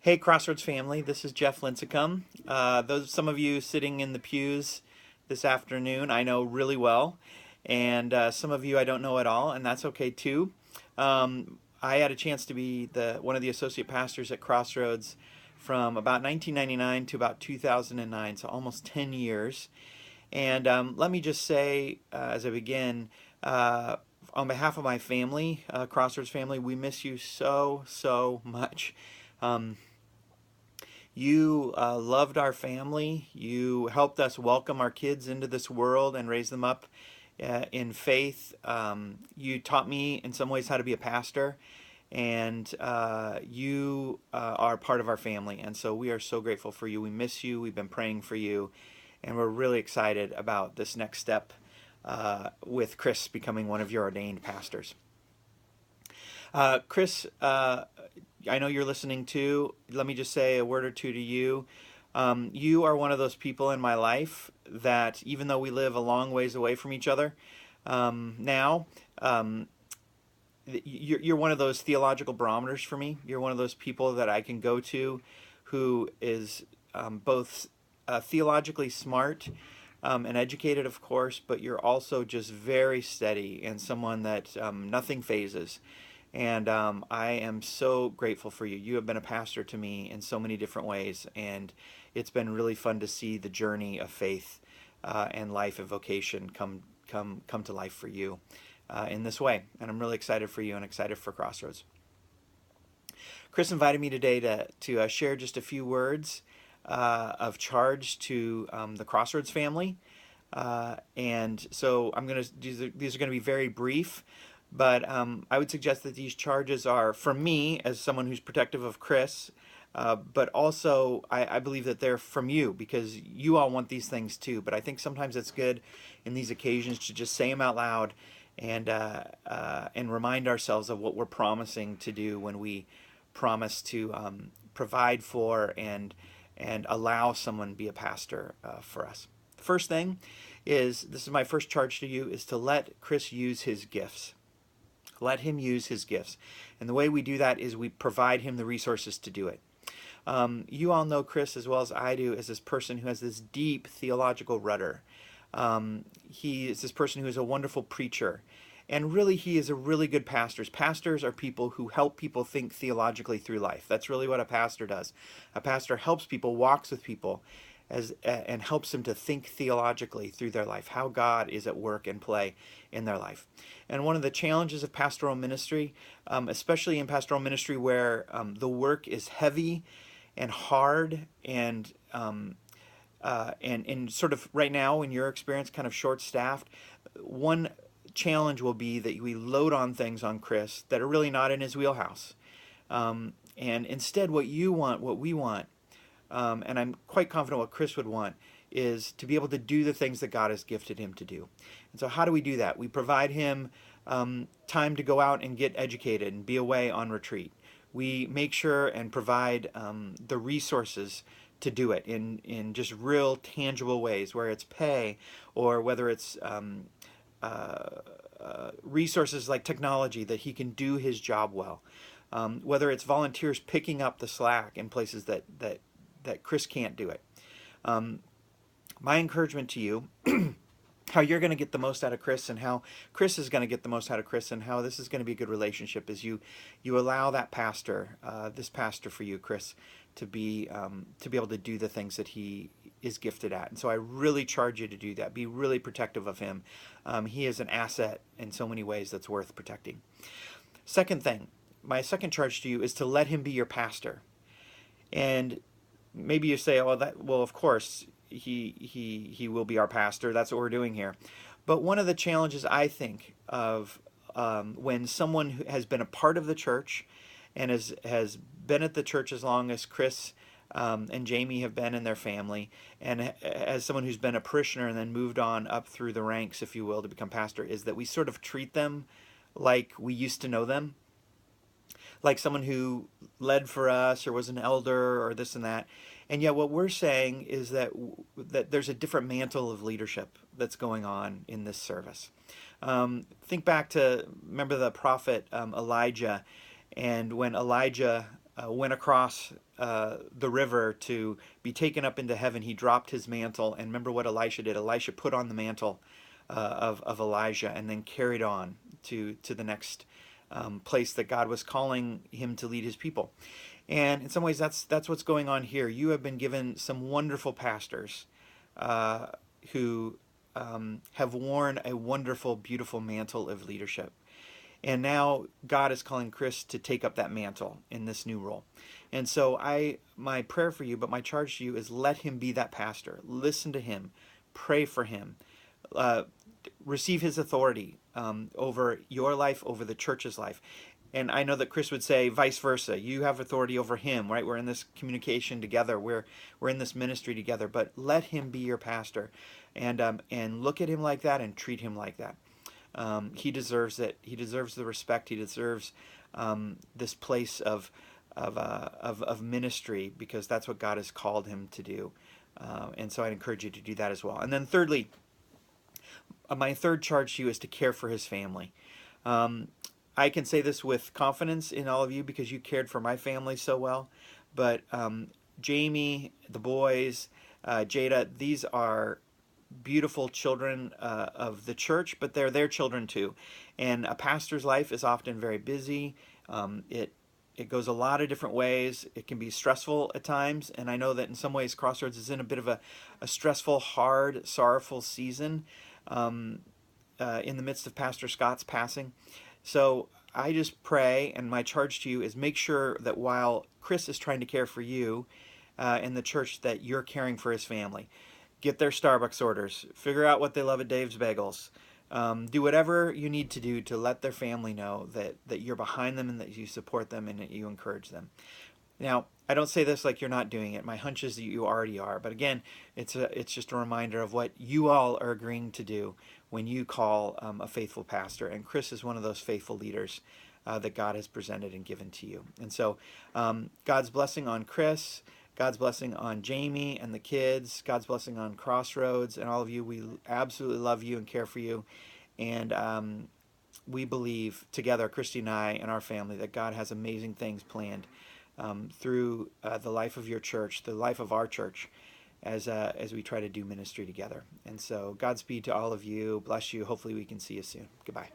Hey, Crossroads family, this is Jeff Lincicome. Some of you sitting in the pews this afternoon, I know really well, and some of you I don't know at all, and that's okay too. I had a chance to be one of the associate pastors at Crossroads from about 1999 to about 2009, so almost 10 years. And let me just say, as I begin, on behalf of my family, Crossroads family, we miss you so much. Um, you loved our family. You helped us welcome our kids into this world and raise them up in faith. You taught me, in some ways, how to be a pastor, and you are part of our family. And so we are so grateful for you. We miss you. We've been praying for you, and we're really excited about this next step with Chris becoming one of your ordained pastors. Chris, I know you're listening too. Let me just say a word or two to you. You are one of those people in my life that, even though we live a long ways away from each other now, you're one of those theological barometers for me. You're one of those people that I can go to who is both theologically smart and educated, of course, but you're also just very steady and someone that nothing phases. And I am so grateful for you. You have been a pastor to me in so many different ways, and it's been really fun to see the journey of faith and life and vocation come to life for you in this way. And I'm really excited for you and excited for Crossroads. Chris invited me today to share just a few words of charge to the Crossroads family. And so these are going to be very brief. But I would suggest that these charges are from me as someone who's protective of Chris, but also I believe that they're from you because you all want these things too. But I think sometimes it's good in these occasions to just say them out loud and remind ourselves of what we're promising to do when we promise to provide for and allow someone to be a pastor for us. The first thing is, this is my first charge to you, is to let Chris use his gifts. Let him use his gifts. And the way we do that is we provide him the resources to do it. You all know Chris as well as I do as this person who has this deep theological rudder. He is this person who is a wonderful preacher. And really, he is a really good pastor. Pastors are people who help people think theologically through life. That's really what a pastor does. A pastor helps people, walks with people, and helps them to think theologically through their life, how God is at work and play in their life. And one of the challenges of pastoral ministry, especially in pastoral ministry where the work is heavy and hard and sort of right now, in your experience, kind of short-staffed, one challenge will be that we load on things on Chris that are really not in his wheelhouse. And instead, what we want, and I'm quite confident what Chris would want, is to be able to do the things that God has gifted him to do. And so how do we do that? We provide him time to go out and get educated and be away on retreat. We make sure and provide the resources to do it in just real tangible ways, where it's pay or whether it's resources like technology that he can do his job well. Whether it's volunteers picking up the slack in places that Chris can't do it. My encouragement to you, how you're going to get the most out of Chris and how Chris is going to get the most out of Chris and how this is going to be a good relationship is you allow that pastor, this pastor for you, Chris, to be able to do the things that he is gifted at. And so I really charge you to do that. Be really protective of him. He is an asset in so many ways that's worth protecting. Second thing, my second charge to you is to let him be your pastor. And maybe you say, well, of course, he will be our pastor. That's what we're doing here. But one of the challenges I think of when someone who has been a part of the church and has been at the church as long as Chris and Jamie have been in their family, and as someone who's been a parishioner and then moved on up through the ranks, if you will, to become pastor, is that we sort of treat them like we used to know them, like someone who led for us or was an elder or this and that. And yet what we're saying is that there's a different mantle of leadership that's going on in this service. Think back to, remember the prophet Elijah, and when Elijah went across the river to be taken up into heaven, he dropped his mantle. And remember what Elisha did. Elisha put on the mantle of Elijah and then carried on to the next place that God was calling him to lead his people. And in some ways, that's what's going on here. You have been given some wonderful pastors who have worn a wonderful, beautiful mantle of leadership. And now God is calling Chris to take up that mantle in this new role. And so my prayer for you, but my charge to you is let him be that pastor. Listen to him. Pray for him. Receive his authority over your life, over the church's life. And I know that Chris would say vice versa. You have authority over him, right? We're in this communication together. We're in this ministry together. But let him be your pastor, and look at him like that and treat him like that. He deserves it. He deserves the respect. He deserves this place of ministry, because that's what God has called him to do. And so I'd encourage you to do that as well. And then thirdly, my third charge to you is to care for his family. I can say this with confidence in all of you because you cared for my family so well. But Jamie, the boys, Jada, these are beautiful children of the church, but they're their children too. And a pastor's life is often very busy. It goes a lot of different ways. It can be stressful at times, and I know that in some ways Crossroads is in a bit of a stressful, hard, sorrowful season in the midst of Pastor Scott's passing. So I just pray, and my charge to you is make sure that while Chris is trying to care for you in the church, that you're caring for his family. Get their Starbucks orders. Figure out what they love at Dave's Bagels. Do whatever you need to do to let their family know that you're behind them and that you support them and that you encourage them. Now, I don't say this like you're not doing it. My hunch is that you already are. But again, it's just a reminder of what you all are agreeing to do when you call a faithful pastor. And Chris is one of those faithful leaders that God has presented and given to you. And so God's blessing on Chris, God's blessing on Jamie and the kids, God's blessing on Crossroads and all of you. We absolutely love you and care for you. And we believe together, Christy and I and our family, that God has amazing things planned through the life of your church, the life of our church, as we try to do ministry together. And so Godspeed to all of you. Bless you. Hopefully we can see you soon. Goodbye.